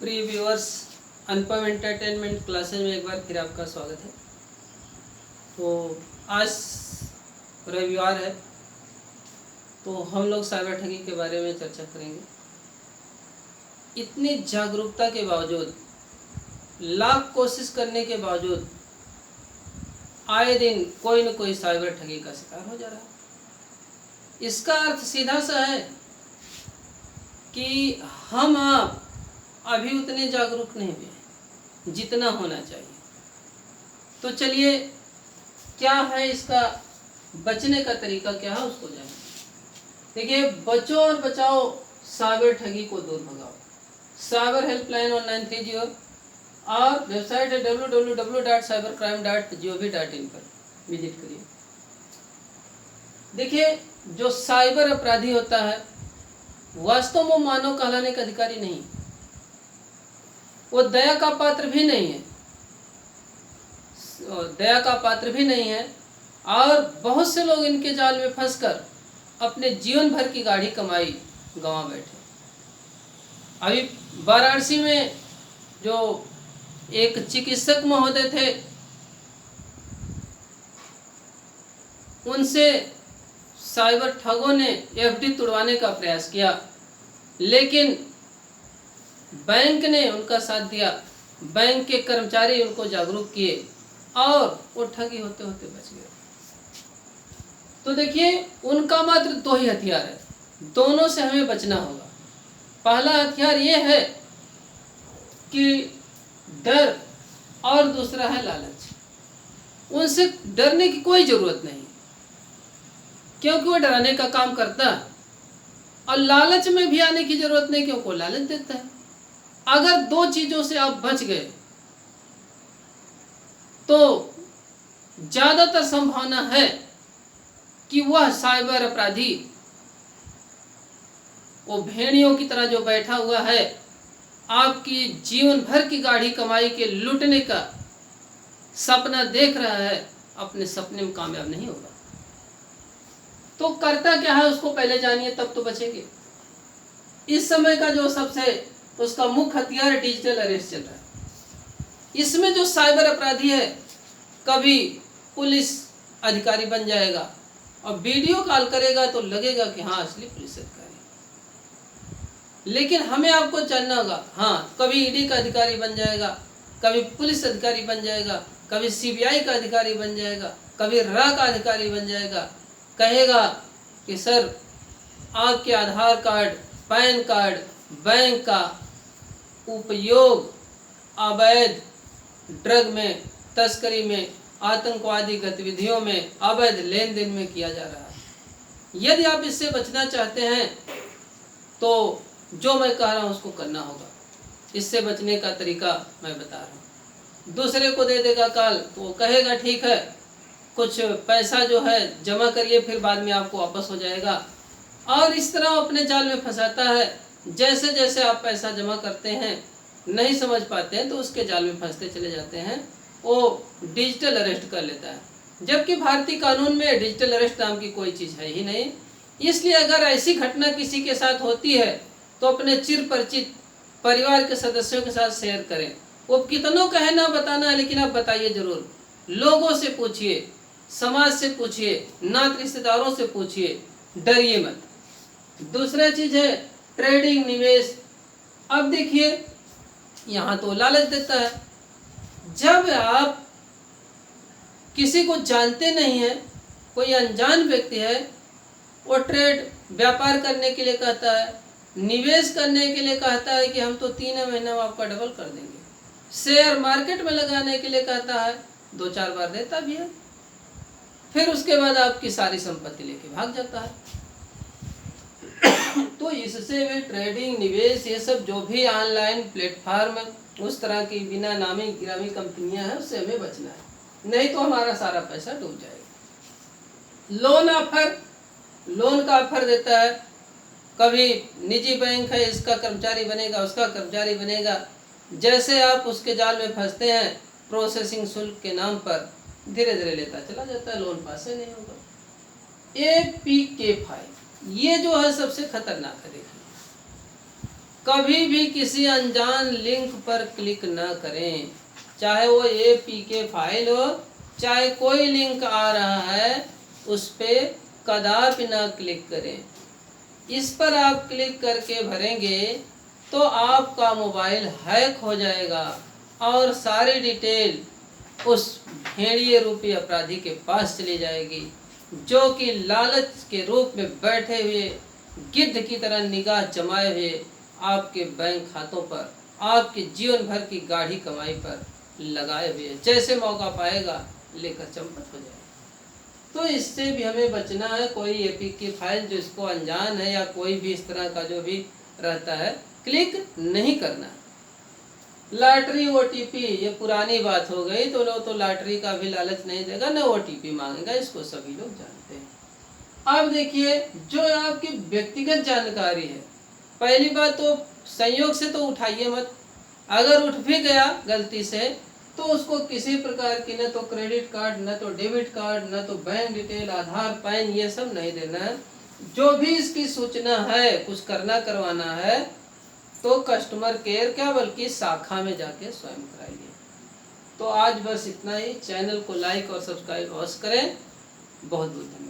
प्रिय व्यूअर्स, अनुपम entertainment classes में एक बार फिर आपका स्वागत है। तो आज रविवार है, तो हम लोग साइबर ठगी के बारे में चर्चा करेंगे। इतनी जागरूकता के बावजूद, लाख कोशिश करने के बावजूद आए दिन कोई न कोई साइबर ठगी का शिकार हो जा रहा है। इसका अर्थ सीधा सा है कि हम आप अभी उतने जागरूक नहीं हुए जितना होना चाहिए। तो चलिए, क्या है इसका बचने का तरीका, क्या है उसको जानें। देखिए, बचो और बचाओ साइबर ठगी को दूर भगाओ। साइबर हेल्पलाइन 1930 और वेबसाइट है www.cybercrime.gov.in पर विजिट करिए। देखिए, जो साइबर अपराधी होता है वास्तव में मानव कहलाने का अधिकारी नहीं, वो दया का पात्र भी नहीं है, और बहुत से लोग इनके जाल में फंसकर अपने जीवन भर की गाढ़ी कमाई गंवा बैठे। अभी वाराणसी में जो एक चिकित्सक महोदय थे, उनसे साइबर ठगों ने एफडी तुड़वाने का प्रयास किया, लेकिन बैंक ने उनका साथ दिया। बैंक के कर्मचारी उनको जागरूक किए और वो ठगी होते होते बच गए। तो देखिए, उनका मात्र दो ही हथियार है, दोनों से हमें बचना होगा। पहला हथियार ये है कि डर, और दूसरा है लालच। उनसे डरने की कोई जरूरत नहीं, क्योंकि वो डराने का काम करता है, और लालच में भी आने की जरूरत नहीं, क्योंकि वो लालच देता है। अगर दो चीजों से आप बच गए तो ज्यादातर संभावना है कि वह साइबर अपराधी वो भेड़ियों की तरह जो बैठा हुआ है, आपकी जीवन भर की गाढ़ी कमाई के लूटने का सपना देख रहा है, अपने सपने में कामयाब नहीं होगा। तो करता क्या है उसको पहले जानिए, तब तो बचेंगे। इस समय का जो सबसे उसका मुख्य हथियार डिजिटल अरेस्ट चल रहा है। इसमें जो साइबर अपराधी है, कभी पुलिस अधिकारी बन जाएगा और वीडियो कॉल करेगा तो लगेगा कि हाँ असली पुलिस अधिकारी, लेकिन हमें आपको जानना होगा। हाँ, कभी ईडी का अधिकारी बन जाएगा, कभी पुलिस अधिकारी बन जाएगा, कभी सीबीआई का अधिकारी बन जाएगा, कभी रा का अधिकारी बन जाएगा। कहेगा कि सर, आपके आधार कार्ड, पैन कार्ड, बैंक का उपयोग अवैध ड्रग में, तस्करी में, आतंकवादी गतिविधियों में, अवैध लेन देन में किया जा रहा है। यदि आप इससे बचना चाहते हैं तो जो मैं कह रहा हूँ उसको करना होगा। इससे बचने का तरीका मैं बता रहा हूँ। दूसरे को दे देगा कॉल तो वो कहेगा ठीक है, कुछ पैसा जो है जमा करिए, फिर बाद में आपको वापस हो जाएगा, और इस तरह अपने जाल में फंसाता है। जैसे जैसे आप पैसा जमा करते हैं, नहीं समझ पाते हैं, तो उसके जाल में फंसते चले जाते हैं। वो डिजिटल अरेस्ट कर लेता है, जबकि भारतीय कानून में डिजिटल अरेस्ट नाम की कोई चीज़ है ही नहीं। इसलिए अगर ऐसी घटना किसी के साथ होती है तो अपने चिर परिचित परिवार के सदस्यों के साथ शेयर करें। वो कितनों कहे ना बताना, लेकिन आप बताइए जरूर। लोगों से पूछिए, समाज से पूछिए, नात रिश्तेदारों से पूछिए, डरिए मत। दूसरा चीज़ है ट्रेडिंग, निवेश। अब देखिए, यहाँ तो लालच देता है। जब आप किसी को जानते नहीं हैं, कोई अनजान व्यक्ति है, वो ट्रेड व्यापार करने के लिए कहता है, निवेश करने के लिए कहता है कि हम तो 3 महीने में आपका डबल कर देंगे, शेयर मार्केट में लगाने के लिए कहता है, 2-4 बार देता भी है, फिर उसके बाद आपकी सारी संपत्ति लेके भाग जाता है। तो इससे भी ट्रेडिंग, निवेश, ये सब जो भी ऑनलाइन प्लेटफॉर्म, उस तरह की बिना नामी गिरामी कंपनियां हैं, उससे हमें बचना है, नहीं तो हमारा सारा पैसा डूब जाएगा। लोन का ऑफर देता है, कभी निजी बैंक है, इसका कर्मचारी बनेगा, उसका कर्मचारी बनेगा। जैसे आप उसके जाल में फंसते हैं, प्रोसेसिंग शुल्क के नाम पर धीरे धीरे लेता चला जाता है, लोन पास ही नहीं होगा। APK फाइल, ये जो है सबसे खतरनाक है। देखिए, कभी भी किसी अनजान लिंक पर क्लिक न करें, चाहे वो APK फाइल हो, चाहे कोई लिंक आ रहा है उस पे कदापि ना क्लिक करें। इस पर आप क्लिक करके भरेंगे तो आपका मोबाइल हैक हो जाएगा और सारी डिटेल उस भेड़िए रूपी अपराधी के पास चली जाएगी, जो कि लालच के रूप में बैठे हुए गिद्ध की तरह निगाह जमाए हुए आपके बैंक खातों पर, आपके जीवन भर की गाढ़ी कमाई पर लगाए हुए, जैसे मौका पाएगा लेकर चंपत हो जाएगा। तो इससे भी हमें बचना है। कोई APK फाइल जो इसको अनजान है या कोई भी इस तरह का जो भी रहता है, क्लिक नहीं करना। लॉटरी OTP ये पुरानी बात हो गई, तो लोग तो लॉटरी का भी लालच नहीं देगा, न OTP मांगेगा, इसको सभी लोग जानते हैं। अब देखिए, जो आपकी व्यक्तिगत जानकारी है, पहली बात तो संयोग से तो उठाइए मत। अगर उठ भी गया गलती से तो उसको किसी प्रकार की न तो क्रेडिट कार्ड, न तो डेबिट कार्ड, न तो बैंक डिटेल, आधार, पैन, ये सब नहीं देना है। जो भी इसकी सूचना है, कुछ करना करवाना है तो कस्टमर केयर क्या बल्कि शाखा में जाके स्वयं कराइए। तो आज बस इतना ही। चैनल को लाइक और सब्सक्राइब अवश्य करें। बहुत बहुत धन्यवाद।